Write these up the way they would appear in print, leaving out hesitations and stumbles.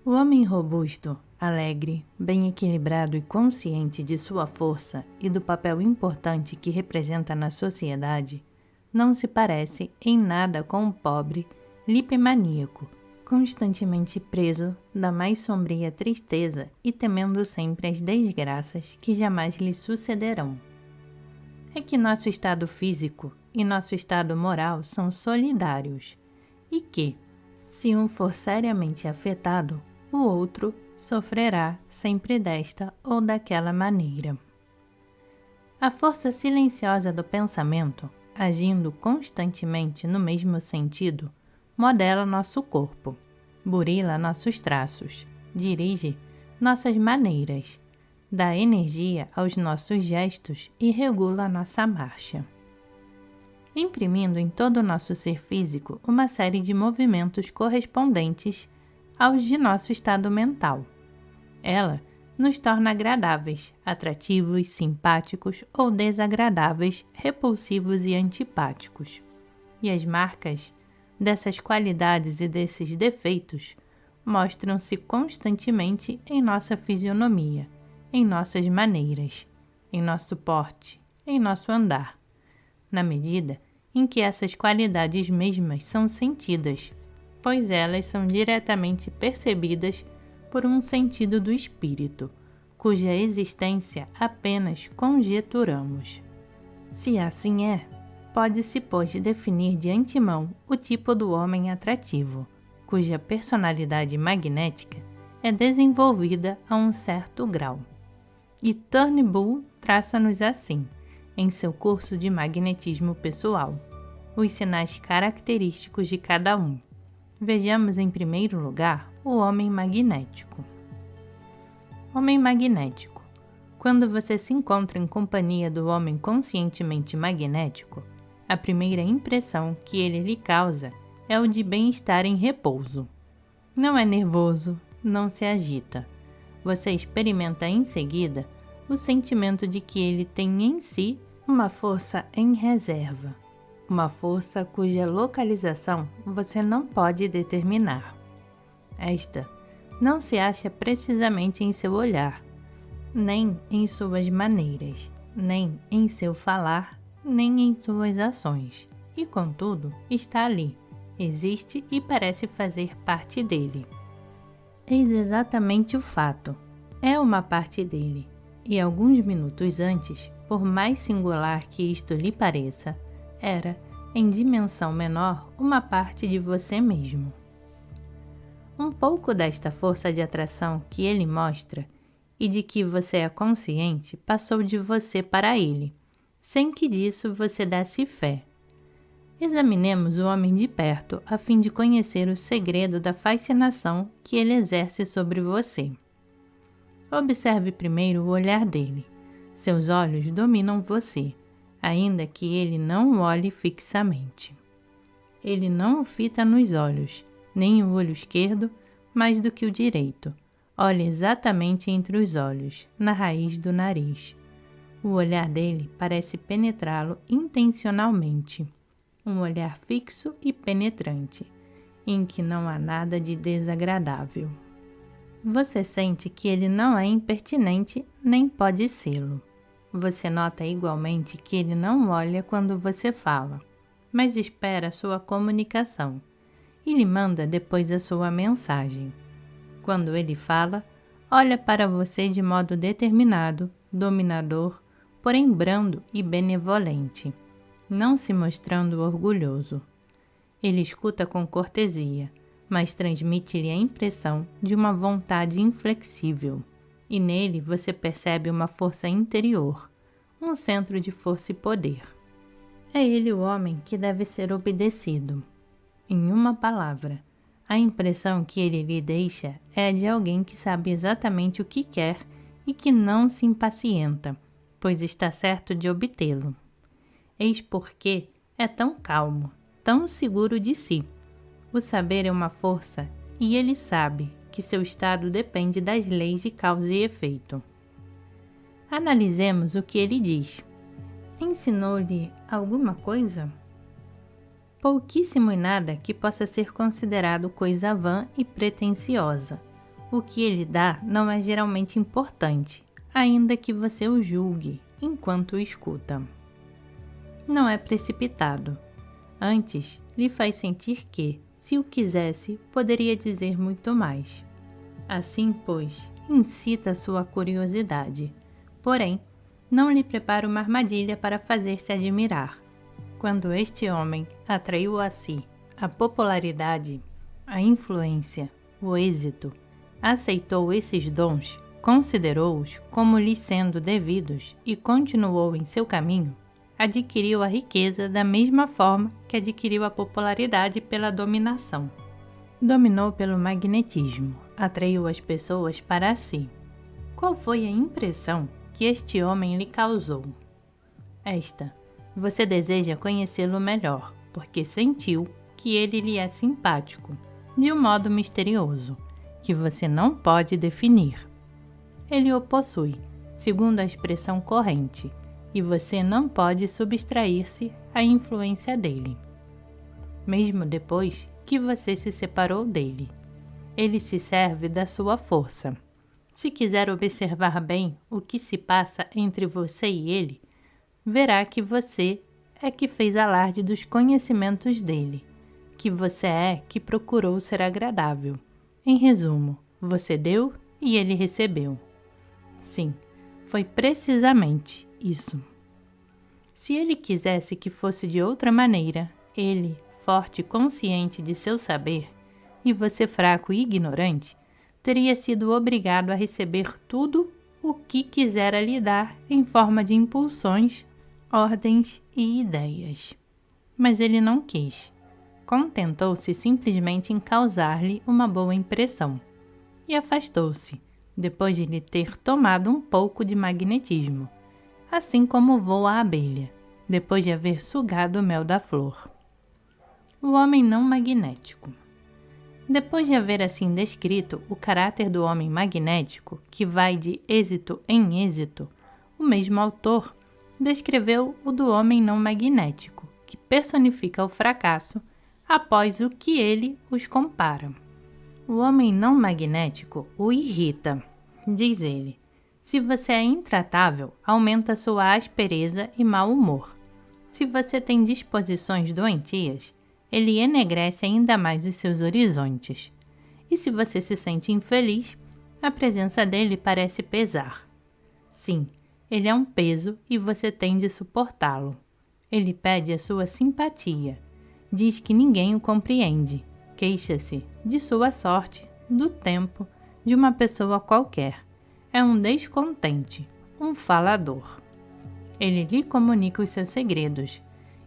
O homem robusto, alegre, bem equilibrado e consciente de sua força e do papel importante que representa na sociedade, não se parece em nada com o pobre lipimaníaco, constantemente preso da mais sombria tristeza e temendo sempre as desgraças que jamais lhe sucederão. É que nosso estado físico e nosso estado moral são solidários, e que, se um for seriamente afetado, o outro sofrerá sempre desta ou daquela maneira. A força silenciosa do pensamento, agindo constantemente no mesmo sentido, modela nosso corpo, burila nossos traços, dirige nossas maneiras, dá energia aos nossos gestos e regula nossa marcha, imprimindo em todo o nosso ser físico uma série de movimentos correspondentes aos de nosso estado mental. Ela nos torna agradáveis, atrativos, simpáticos ou desagradáveis, repulsivos e antipáticos. E as marcas dessas qualidades e desses defeitos mostram-se constantemente em nossa fisionomia, em nossas maneiras, em nosso porte, em nosso andar, na medida em que essas qualidades mesmas são sentidas, pois elas são diretamente percebidas por um sentido do espírito, cuja existência apenas conjeturamos. Se assim é, pode-se, pois, definir de antemão o tipo do homem atrativo, cuja personalidade magnética é desenvolvida a um certo grau. E Turnbull traça-nos assim, em seu curso de magnetismo pessoal, os sinais característicos de cada um. Vejamos em primeiro lugar o homem magnético. Homem magnético. Quando você se encontra em companhia do homem conscientemente magnético, a primeira impressão que ele lhe causa é o de bem-estar em repouso. Não é nervoso, não se agita. Você experimenta em seguida o sentimento de que ele tem em si uma força em reserva, uma força cuja localização você não pode determinar. Esta não se acha precisamente em seu olhar, nem em suas maneiras, nem em seu falar, nem em suas ações, e contudo está ali, existe e parece fazer parte dele. Eis exatamente o fato, é uma parte dele, e alguns minutos antes, por mais singular que isto lhe pareça, era, em dimensão menor, uma parte de você mesmo. Um pouco desta força de atração que ele mostra e de que você é consciente passou de você para ele, sem que disso você desse fé. Examinemos o homem de perto a fim de conhecer o segredo da fascinação que ele exerce sobre você. Observe primeiro o olhar dele. Seus olhos dominam você, ainda que ele não o olhe fixamente. Ele não o fita nos olhos, nem o olho esquerdo, mais do que o direito. Olha exatamente entre os olhos, na raiz do nariz. O olhar dele parece penetrá-lo intencionalmente. Um olhar fixo e penetrante, em que não há nada de desagradável. Você sente que ele não é impertinente, nem pode sê-lo. Você nota igualmente que ele não olha quando você fala, mas espera a sua comunicação e lhe manda depois a sua mensagem. Quando ele fala, olha para você de modo determinado, dominador, porém brando e benevolente, não se mostrando orgulhoso. Ele escuta com cortesia, mas transmite-lhe a impressão de uma vontade inflexível, e nele você percebe uma força interior, um centro de força e poder. É ele o homem que deve ser obedecido. Em uma palavra, a impressão que ele lhe deixa é a de alguém que sabe exatamente o que quer e que não se impacienta, pois está certo de obtê-lo. Eis porque é tão calmo, tão seguro de si. O saber é uma força e ele sabe que seu estado depende das leis de causa e efeito. Analisemos o que ele diz. Ensinou-lhe alguma coisa? Pouquíssimo e nada que possa ser considerado coisa vã e pretensiosa. O que ele dá não é geralmente importante, ainda que você o julgue enquanto o escuta. Não é precipitado. Antes, lhe faz sentir que, se o quisesse, poderia dizer muito mais. Assim, pois, incita sua curiosidade. Porém, não lhe prepara uma armadilha para fazer-se admirar. Quando este homem atraiu a si a popularidade, a influência, o êxito, aceitou esses dons, considerou-os como lhe sendo devidos e continuou em seu caminho, adquiriu a riqueza da mesma forma que adquiriu a popularidade pela dominação. Dominou pelo magnetismo, atraiu as pessoas para si. Qual foi a impressão que este homem lhe causou? Esta: você deseja conhecê-lo melhor, porque sentiu que ele lhe é simpático, de um modo misterioso, que você não pode definir. Ele o possui, segundo a expressão corrente, e você não pode subtrair-se à influência dele. Mesmo depois que você se separou dele, ele se serve da sua força. Se quiser observar bem o que se passa entre você e ele, verá que você é que fez alarde dos conhecimentos dele, que você é que procurou ser agradável. Em resumo, você deu e ele recebeu. Sim, foi precisamente isso. Se ele quisesse que fosse de outra maneira, ele, forte e consciente de seu saber, e você fraco e ignorante, teria sido obrigado a receber tudo o que quisera lhe dar em forma de impulsões, ordens e ideias. Mas ele não quis. Contentou-se simplesmente em causar-lhe uma boa impressão. E afastou-se, depois de lhe ter tomado um pouco de magnetismo, assim como voa a abelha, depois de haver sugado o mel da flor. O homem não magnético. Depois de haver assim descrito o caráter do homem magnético, que vai de êxito em êxito, o mesmo autor descreveu o do homem não magnético, que personifica o fracasso após o que ele os compara. O homem não magnético o irrita, diz ele. Se você é intratável, aumenta sua aspereza e mau humor. Se você tem disposições doentias, ele enegrece ainda mais os seus horizontes. E se você se sente infeliz, a presença dele parece pesar. Sim, ele é um peso e você tem de suportá-lo. Ele pede a sua simpatia. Diz que ninguém o compreende. Queixa-se de sua sorte, do tempo, de uma pessoa qualquer. É um descontente, um falador. Ele lhe comunica os seus segredos.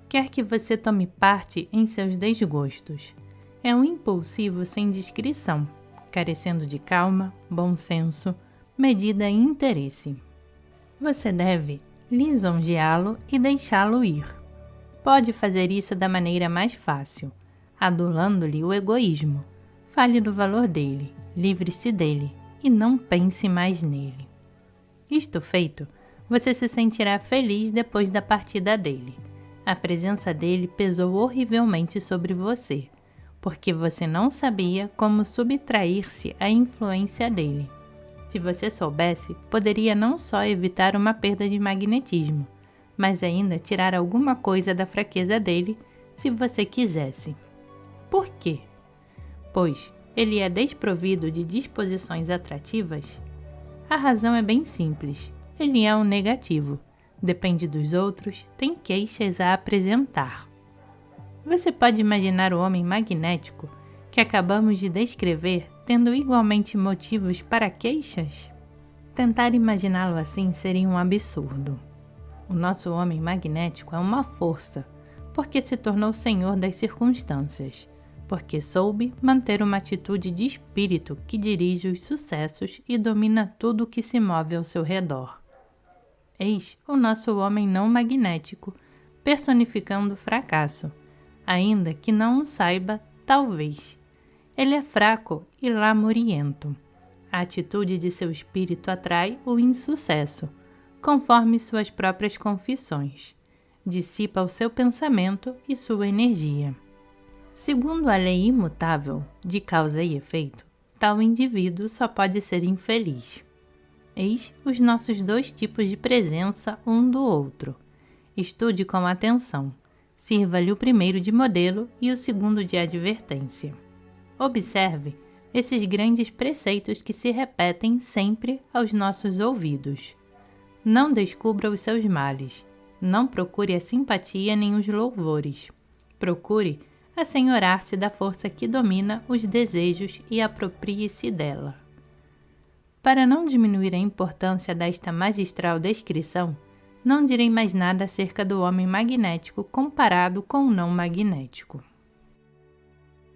Quer que você tome parte em seus desgostos. É um impulsivo sem discrição, carecendo de calma, bom senso, medida e interesse. Você deve lisonjeá-lo e deixá-lo ir. Pode fazer isso da maneira mais fácil, adulando-lhe o egoísmo. Fale do valor dele, livre-se dele e não pense mais nele. Isto feito, você se sentirá feliz depois da partida dele. A presença dele pesou horrivelmente sobre você, porque você não sabia como subtrair-se à influência dele. Se você soubesse, poderia não só evitar uma perda de magnetismo, mas ainda tirar alguma coisa da fraqueza dele, se você quisesse. Por quê? Pois ele é desprovido de disposições atrativas? A razão é bem simples. Ele é um negativo. Depende dos outros, tem queixas a apresentar. Você pode imaginar o homem magnético que acabamos de descrever tendo igualmente motivos para queixas? Tentar imaginá-lo assim seria um absurdo. O nosso homem magnético é uma força, porque se tornou senhor das circunstâncias, porque soube manter uma atitude de espírito que dirige os sucessos e domina tudo o que se move ao seu redor. Eis o nosso homem não magnético, personificando o fracasso, ainda que não o saiba, talvez. Ele é fraco e lamuriento. A atitude de seu espírito atrai o insucesso, conforme suas próprias confissões. Dissipa o seu pensamento e sua energia. Segundo a lei imutável de causa e efeito, tal indivíduo só pode ser infeliz. Eis os nossos 2 tipos de presença um do outro. Estude com atenção. Sirva-lhe o primeiro de modelo e o segundo de advertência. Observe esses grandes preceitos que se repetem sempre aos nossos ouvidos. Não descubra os seus males. Não procure a simpatia nem os louvores. Procure assenhorar-se da força que domina os desejos e aproprie-se dela. Para não diminuir a importância desta magistral descrição, não direi mais nada acerca do homem magnético comparado com o não magnético.